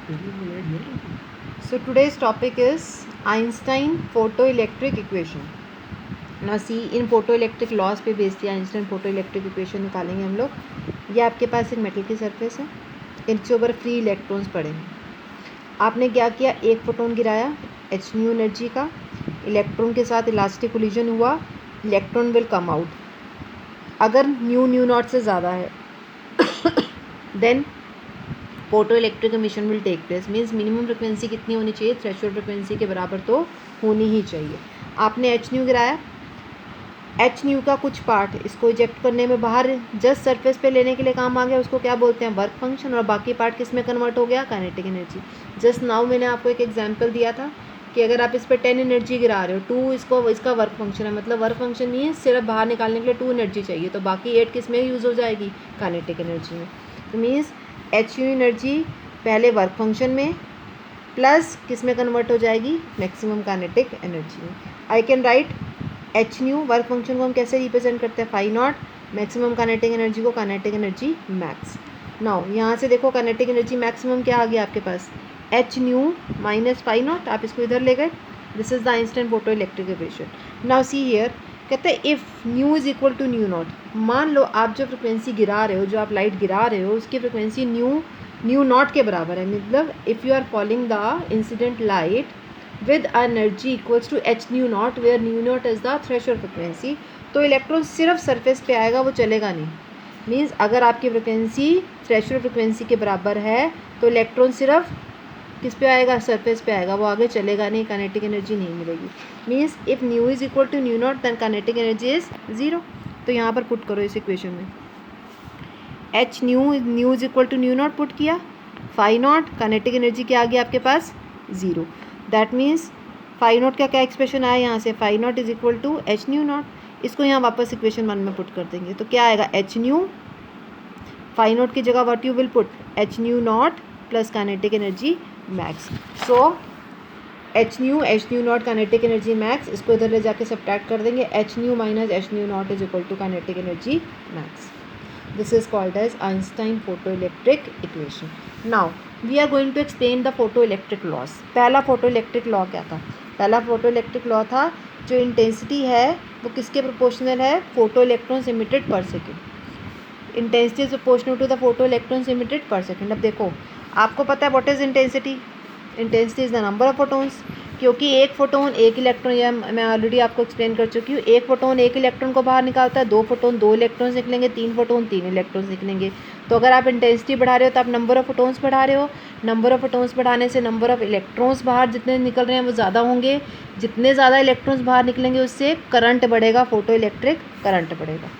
So today's topic is Einstein photoelectric equation. Now see in photoelectric laws पे based है Einstein photoelectric equation निकालेंगे हम लोग। ये आपके पास एक मेटल की सरफेस है, इनके ऊपर फ्री इलेक्ट्रॉन्स पड़े हैं। आपने क्या किया, एक फोटोन गिराया h न्यू एनर्जी का, इलेक्ट्रॉन के साथ इलास्टिक कोलिजन हुआ, इलेक्ट्रॉन विल कम आउट। अगर न्यू नॉट से ज़्यादा है then photo electric emission will take place. Means minimum frequency कितनी होनी चाहिए, थ्रेशोल्ड फ्रिक्वेंसी के बराबर तो होनी ही चाहिए। आपने एच न्यू गिराया, एच न्यू का कुछ पार्ट इसको इजेक्ट करने में बाहर जस्ट सरफेस पे लेने के लिए काम आ गया, उसको क्या बोलते हैं, वर्क फंक्शन। और बाकी पार्ट किस में कन्वर्ट हो गया, काइनेटिक एनर्जी। जस्ट नाउ मैंने आपको एक एग्जांपल दिया था कि अगर आप इस पर 10 एनर्जी गिरा रहे हो, 2 इसका वर्क फंक्शन है, मतलब वर्क फंक्शन नहीं है, सिर्फ बाहर निकालने के लिए 2 एनर्जी चाहिए, तो बाकी 8 किस में यूज़ हो जाएगी, काइनेटिक एनर्जी में। तो मीन्स एच यू एनर्जी पहले वर्क फंक्शन में प्लस किस में कन्वर्ट हो जाएगी, मैक्सिमम काइनेटिक एनर्जी में। I can write h nu, work function को हम कैसे रिप्रेजेंट करते हैं, phi naught, maximum kinetic energy को काइनेटिक एनर्जी मैक्स। नाउ यहाँ से देखो काइनेटिक एनर्जी मैक्सिमम क्या आ गया आपके पास, H nu minus phi naught, आप इसको इधर ले गए। This is the Einstein photo electric equation. Now see here, कहते हैं if nu is equal to nu naught. मान लो आप जो फ्रिक्वेंसी गिरा रहे हो, जो आप लाइट गिरा रहे हो, उसकी फ्रिक्वेंसी न्यू नॉट के बराबर है। मतलब if you are following the incident light with energy equals to h nu naught where nu naught is the threshold frequency, तो इलेक्ट्रॉन सिर्फ सरफेस पे आएगा, वो चलेगा नहीं। मीन्स अगर आपकी फ्रिक्वेंसी थ्रेशोल्ड फ्रिक्वेंसी के बराबर है तो इलेक्ट्रॉन सिर्फ किस पे आएगा, सरफेस पे आएगा, वो आगे चलेगा नहीं, काइनेटिक एनर्जी नहीं मिलेगी। Means if nu is equal to nu naught then kinetic energy is 0। तो यहाँ पर पुट करो इस इक्वेशन में, h nu is equal to nu naught put किया, फाई नॉट, काइनेटिक एनर्जी क्या आ गया आपके पास, 0। दैट मीन्स फाई नॉट का क्या एक्सप्रेशन आया यहाँ से, phi naught is equal to H nu naught. इसको यहाँ वापस इक्वेशन 1 में पुट कर देंगे तो क्या आएगा, एच न्यू, फाई नॉट की जगह what you will put, h nu naught plus kinetic energy max. So h nu naught kinetic energy max, इसको इधर ले जाके सब्ट्रैक्ट कर देंगे, h nu minus h nu naught is equal to kinetic energy max. This is called as Einstein photoelectric equation. Now we are going to explain the photoelectric laws. पहला photoelectric law क्या था, पहला photoelectric law था जो intensity है वो किसके proportional है, photoelectrons emitted per second. Intensity is proportional to the photoelectrons emitted per second. अब देखो आपको पता है what is intensity, intensity is the number of photons. क्योंकि एक फोटोन एक इलेक्ट्रॉन, या मैं ऑलरेडी आपको एक्सप्लेन कर चुकी हूँ, एक फोटोन एक इलेक्ट्रॉन को बाहर निकालता है, 2 फोटोन 2 इलेक्ट्रॉन्स निकलेंगे, 3 फोटोन 3 इलेक्ट्रॉन्स निकलेंगे। तो अगर आप इंटेंसिटी बढ़ा रहे हो तो आप नंबर ऑफ फोटोन्स बढ़ा रहे हो, नंबर ऑफ फोटोन्स बढ़ाने से नंबर ऑफ इलेक्ट्रॉन्स बाहर जितने निकल रहे हैं वो ज़्यादा होंगे, जितने ज़्यादा इलेक्ट्रॉन्स बाहर निकलेंगे उससे करंट बढ़ेगा, फोटो इलेक्ट्रिक करंट बढ़ेगा।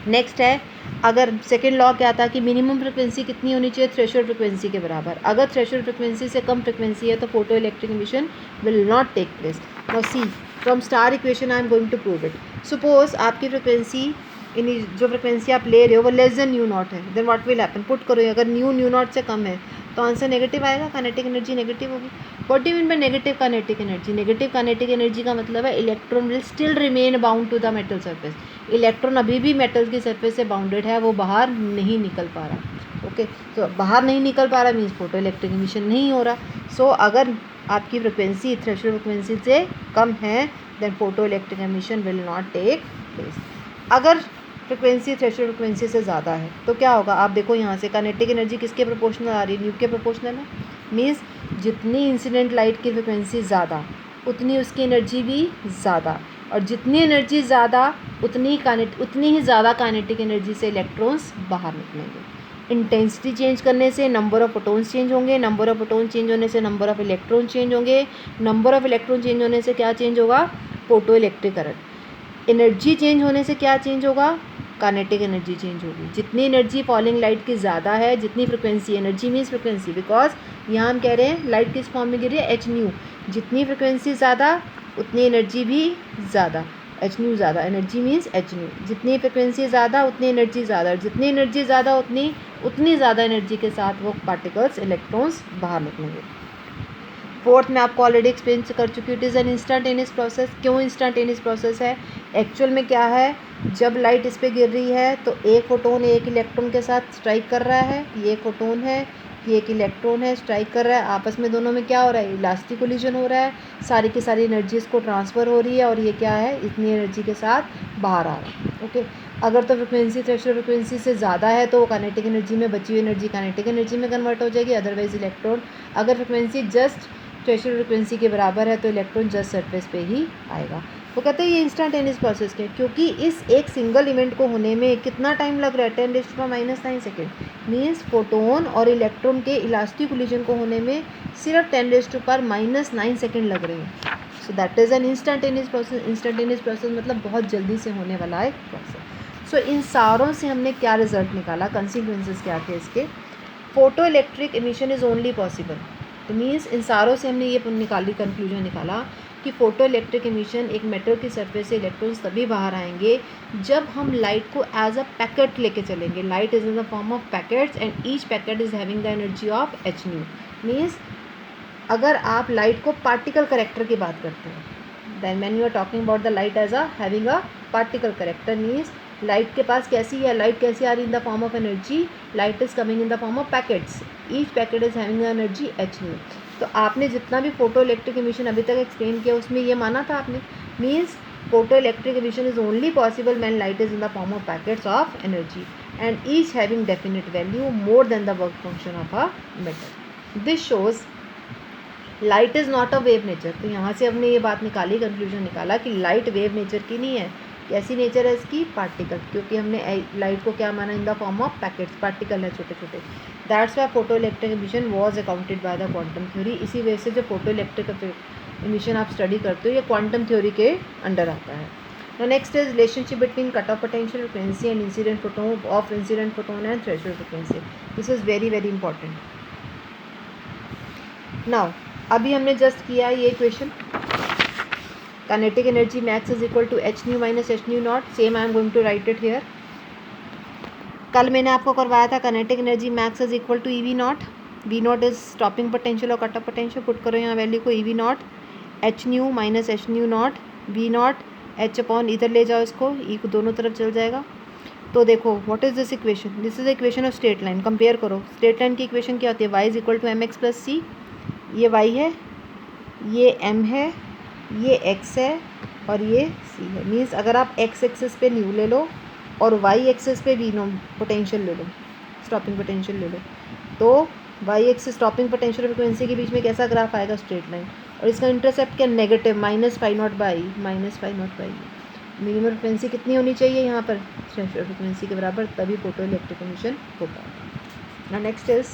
नेक्स्ट है, अगर सेकेंड लॉ क्या था कि मिनिमम फ्रिक्वेंसी कितनी होनी चाहिए, थ्रेशोल्ड फ्रिक्वेंसी के बराबर। अगर थ्रेशोल्ड फ्रिक्वेंसी से कम फ्रिक्वेंसी है तो photo electric emission will not take place. Now see from star equation I am going to prove it. Suppose आपकी फ्रिक्वेंसी जो फ्रिक्वेंसी आप ले रहे हो वो लेस देन न्यू नॉट है, then what will happen, put करो, अगर न्यू नॉट से कम है तो आंसर नेगेटिव आएगा, काइनेटिक एनर्जी नेगेटिव होगी। What do you mean by negative kinetic energy, negative kinetic energy का मतलब है electron will still remain bound to the metal surface. Electron अभी भी मेटल की सरफेस से बाउंडेड है, वो बाहर नहीं निकल पा रहा। ओके, तो बाहर नहीं निकल पा रहा मीन्स फोटो इलेक्ट्रिक एमिशन नहीं हो रहा। सो अगर आपकी फ्रिक्वेंसी थ्रेशोल्ड फ्रिक्वेंसी से कम है then photo electric emission will not take place. अगर फ्रिक्वेंसी थ्रेशोल्ड फ्रिक्वेंसी से ज़्यादा है तो क्या होगा, आप देखो यहाँ से काइनेटिक एनर्जी किसके प्रोपोर्शनल आ रही है, न्यू के प्रोपोर्शनल है। मीन्स जितनी इंसिडेंट लाइट की फ्रिक्वेंसी ज़्यादा उतनी उसकी एनर्जी भी ज़्यादा, और जितनी एनर्जी ज़्यादा उतनी ही ज़्यादा काइनेटिक एनर्जी से इलेक्ट्रॉन्स बाहर निकलेंगे। इंटेंसिटी चेंज करने से नंबर ऑफ फोटोन्स चेंज होंगे, नंबर ऑफ फोटोन चेंज होने से नंबर ऑफ इलेक्ट्रॉन चेंज होंगे, नंबर ऑफ इलेक्ट्रॉन चेंज होने से क्या चेंज होगा, photo electric current. Energy change होने से क्या चेंज होगा, काइनेटिक एनर्जी चेंज होगी। जितनी एनर्जी फॉलिंग लाइट की ज़्यादा है, जितनी frequency, energy means frequency, because यहाँ हम कह रहे हैं लाइट किस फॉर्म में गिर रही है, एच न्यू, जितनी फ्रिक्वेंसी ज़्यादा उतनी एनर्जी भी ज़्यादा, एच न्यू ज़्यादा, एनर्जी मीन्स एच न्यू, जितनी फ्रिक्वेंसी ज़्यादा उतनी एनर्जी ज़्यादा, और जितनी एनर्जी ज़्यादा उतनी ज़्यादा एनर्जी के साथ वो पार्टिकल्स इलेक्ट्रॉन्स बाहर निकलेंगे। फोर्थ में आपको ऑलरेडी एक्सप्लेन कर चुकी हूँ, it is an instantaneous process. क्यों इंस्टेंटेनियस प्रोसेस है, एक्चुअल में क्या है, जब लाइट इस पर गिर रही है तो एक फोटोन एक इलेक्ट्रॉन के साथ स्ट्राइक कर रहा है, ये एक फोटोन है, कि एक इलेक्ट्रॉन है, स्ट्राइक कर रहा है, आपस में दोनों में क्या हो रहा है, इलास्टिक कोलिजन हो रहा है, सारी की सारी एनर्जी इसको ट्रांसफ़र हो रही है और ये क्या है, इतनी एनर्जी के साथ बाहर आ रहा है। ओके, अगर तो फ्रिक्वेंसी थ्रेशोल्ड फ्रिक्वेंसी से ज़्यादा है तो वो काइनेटिक एनर्जी में बची हुई एनर्जी काइनेटिक एनर्जी में कन्वर्ट हो जाएगी, अदरवाइज इलेक्ट्रॉन अगर फ्रिक्वेंसी जस्ट थ्रेशोल्ड फ्रिक्वेंसी के बराबर है तो इलेक्ट्रॉन जस्ट सरफेस पे ही आएगा। वो कहते हैं ये इंस्टेंटेनियस प्रोसेस के, क्योंकि इस एक सिंगल इवेंट को होने में कितना टाइम लग रहा है, 10⁻⁹ सेकेंड। मीन्स फोटोन और इलेक्ट्रॉन के इलास्टिक कोलिजन को होने में सिर्फ 10⁻⁹ सेकेंड लग रहे हैं। So that is an instantaneous process. Instantaneous process मतलब बहुत जल्दी से होने वाला एक प्रोसेस। सो इन सारों से हमने क्या रिजल्ट निकाला, कंसिक्वेंसेस क्या थे इसके, photo electric emission is only possible. तो मीन्स इन सारों से हमने ये कंक्लूजन निकाला कि फोटो इलेक्ट्रिक एमिशन, एक मेटल की सरफेस से इलेक्ट्रॉन्स तभी बाहर आएंगे जब हम लाइट को एज अ पैकेट लेके चलेंगे। Light is in the form of packets and each packet is having the energy of h new. Means अगर आप लाइट को पार्टिकल करेक्टर की बात करते हैं, then when you are talking about the light as a having a particle character, means light के पास कैसी है, लाइट कैसी आ रही in the form of energy, light is coming in the form of packets, each packet is having energy h nu. तो आपने जितना भी फोटो इलेक्ट्रिक एमिशन अभी तक एक्सप्लेन किया उसमें ये माना था आपने, means photo electric emission is only possible when light is in the form of packets of energy and each having definite value more than the work function of a metal. This shows light is not a wave nature. तो यहाँ से हमने ये बात निकाली, conclusion निकाला कि light wave nature की नहीं है। कैसी नेचर है इसकी, पार्टिकल, क्योंकि हमने लाइट को क्या माना, इन the form of packets, particle है छोटे छोटे। That's why photo electric emission was accounted by the quantum theory. इसी वजह से जो फोटो इलेक्ट्रिक एमिशन आप स्टडी करते हो ये क्वांटम थ्योरी के अंडर आता है। Now next is relationship between cutoff potential frequency and incident photon and threshold frequency. This is very very important. Now अभी हमने जस्ट किया ये equation, kinetic energy max is equal to h nu minus h nu naught. Same I am going to write it here. कल मैंने आपको करवाया था kinetic energy max is equal to EV naught. V naught is stopping potential और cut off potential. Put करो यहाँ value को, EV naught h nu minus h nu naught, V naught h upon, इधर ले जाओ इसको, E को दोनों तरफ चल जाएगा। तो देखो what is this equation, this is equation of straight line. Compare करो, स्ट्रेट लाइन की इक्वेशन क्या होती है, y is equal to mx plus c। ये y है, ये m है, ये x है और ये c है। मीन्स अगर आप x एक्सिस पे न्यू ले लो और y एक्सिस पे v नो पोटेंशियल ले लो, स्टॉपिंग पोटेंशियल ले लो, तो y axis stopping potential frequency के बीच में कैसा ग्राफ आएगा, स्ट्रेट लाइन। और इसका इंटरसेप्ट क्या, negative, minus phi naught by minimum frequency कितनी होनी चाहिए यहाँ पर, थ्रेशोल्ड फ्रिक्वेंसी के बराबर, तभी फोटो इलेक्ट्रिक एमिशन होगा। Now next is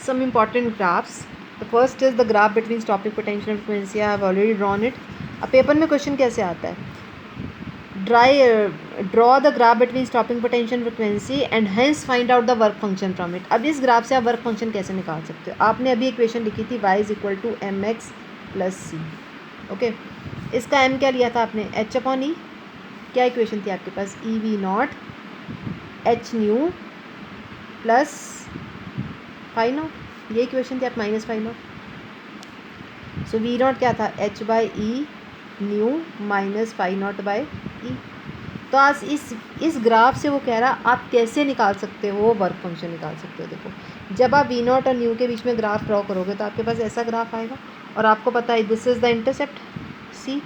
some important graphs. The first is the graph between stopping potential and frequency. I have already drawn it. अब पेपर में क्वेश्चन कैसे आता है, draw the graph between stopping potential and frequency and hence find out the work function from it. अब इस graph से आप work function कैसे निकाल सकते हो, आपने अभी इक्वेशन लिखी थी y is equal to mx plus c। Okay, इसका m क्या लिया था आपने, h अपॉन ई। क्या इक्वेशन थी आपके पास, EV naught h nu plus phi naught, ये इक्वेशन थी आप, minus phi naught. So V naught क्या था, h by E nu minus phi naught by E. तो आज इस ग्राफ से वो कह रहा आप कैसे निकाल सकते हो वर्क फंक्शन निकाल सकते हो। देखो जब आप वी नॉट और न्यू के बीच में ग्राफ ड्रॉ करोगे तो आपके पास ऐसा ग्राफ आएगा और आपको पता है this is the intercept c।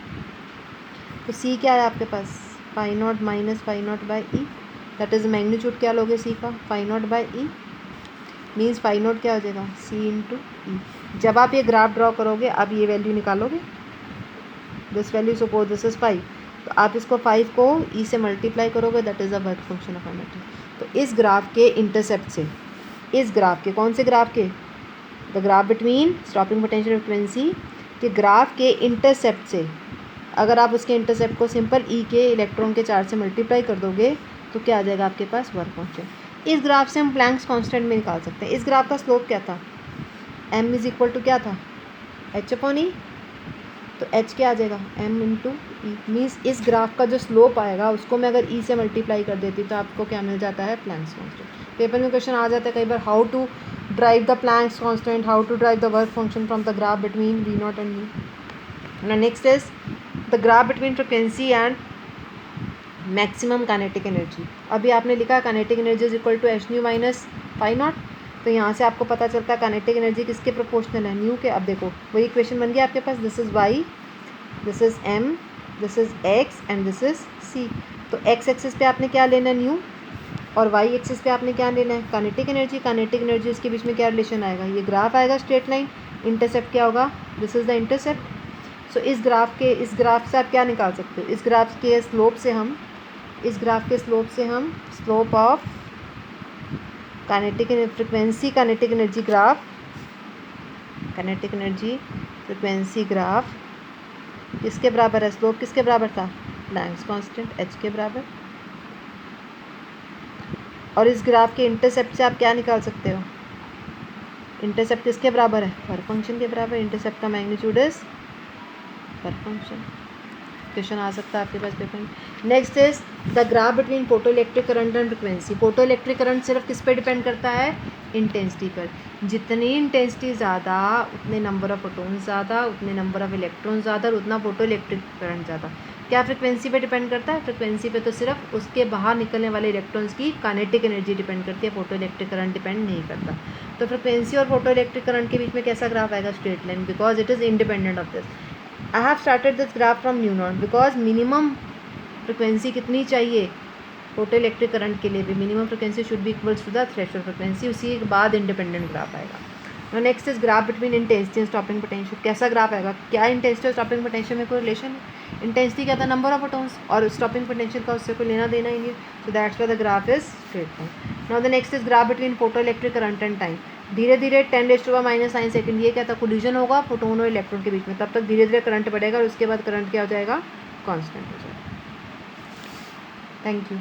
तो c क्या है आपके पास, phi naught minus phi naught by E, that is magnitude क्या लोगे c का, phi naught by E. Means phi naught क्या हो जाएगा, c इंटू ई। जब आप ये ग्राफ ड्रॉ करोगे अब ये वैल्यू निकालोगे, this value suppose this is 5, तो आप इसको 5 को e से मल्टीप्लाई करोगे, that is a work function of a metal. तो इस ग्राफ के इंटरसेप्ट से, इस ग्राफ के, कौन से ग्राफ के, the graph between stopping potential frequency के ग्राफ के इंटरसेप्ट से, अगर आप उसके इंटरसेप्ट को सिंपल e के इलेक्ट्रॉन के चार्ज से मल्टीप्लाई कर दोगे तो क्या आ जाएगा आपके पास, वर्क फंक्शन। इस ग्राफ से हम प्लैंक्स कांस्टेंट में निकाल सकते हैं। इस ग्राफ का स्लोप क्या था, m इज इक्वल टू क्या था, h अपॉन ई। तो h क्या आ जाएगा, m इंटू ई। मीन्स इस ग्राफ का जो स्लोप आएगा उसको मैं अगर e से मल्टीप्लाई कर देती तो आपको क्या मिल जाता है, प्लैंक्स कांस्टेंट। पेपर में क्वेश्चन आ जाता है कई बार, how to drive the Planck's constant, how to drive the work function from the graph between V naught and U. Next is the graph between frequency and maximum kinetic energy. अभी आपने लिखा kinetic energy is equal to H nu minus phi naught, तो यहाँ से आपको पता चलता है काइनेटिक एनर्जी किसके प्रोपोर्शनल है, न्यू के। अब देखो वही इक्वेशन बन गया आपके पास, this is Y, this is M, this is X and this is C. तो एक्स एक्सिस पे आपने क्या लेना है, न्यू, और वाई एक्सिस पे आपने क्या लेना है, काइनेटिक एनर्जी। काइनेटिक एनर्जी इसके बीच में क्या रिलेशन आएगा, ये ग्राफ आएगा स्ट्रेट लाइन, इंटरसेप्ट क्या होगा, दिस इज़ द इंटरसेप्ट। सो इस ग्राफ से आप क्या निकाल सकते हो, इस ग्राफ के स्लोप से हम slope of kinetic frequency kinetic energy graph, kinetic energy frequency graph किसके बराबर है, स्लोप किसके बराबर था, प्लैंक्स कांस्टेंट एच के बराबर। और इस ग्राफ के इंटरसेप्ट से आप क्या निकाल सकते हो, इंटरसेप्ट किसके बराबर है, वर्क फंक्शन के बराबर। इंटरसेप्ट का magnitude is work function. Question आ सकता है आपके पास पेपर में। Next is the graph between photo electric current and frequency. Photo electric current सिर्फ किस पे डिपेंड करता है, इंटेंसिटी पर। जितनी इंटेंसिटी ज़्यादा उतने नंबर ऑफ फोटोन ज़्यादा, उतने नंबर ऑफ इलेक्ट्रॉन ज़्यादा और उतना फोटो इलेक्ट्रिक करंट ज़्यादा। क्या फ्रिक्वेंसी पे डिपेंड करता है, फ्रिक्वेंसी पे तो सिर्फ उसके बाहर निकलने वाले इलेक्ट्रॉन्स की काइनेटिक एनर्जी डिपेंड करती है, फोटो इलेक्ट्रिक करंट डिपेंड नहीं करता। तो फ्रिक्वेंसी और फोटो इलेक्ट्रिक करंट के बीच में कैसा ग्राफ आएगा, straight line, because it is independent of this. I have started this graph from nu naught because minimum frequency कितनी चाहिए फोटो इलेक्ट्रिक करंट के लिए भी, minimum frequency should be equals to the threshold frequency, उसी के बाद independent graph आएगा। Next is graph between intensity and stopping potential. कैसा ग्राफ आएगा, क्या इंटेंसिटी और स्टॉपिंग पोटेंशियल में कोई रिलेशन है, इंटेंसिटी क्या था, नंबर ऑफ फोटोन्स, और स्टॉपिंग पोटेंशियल का उससे कोई लेना देना ही नहीं है। So that's why the graph is straight line. Now the next is graph between photo electric current and time. धीरे धीरे 10⁻⁻⁹ सेकंड, ये क्या था, कोलिजन होगा फोटोन और इलेक्ट्रॉन के बीच में, तब तक धीरे धीरे करंट बढ़ेगा और उसके बाद करंट क्या हो जाएगा, कांस्टेंट हो जाएगा। Thank you.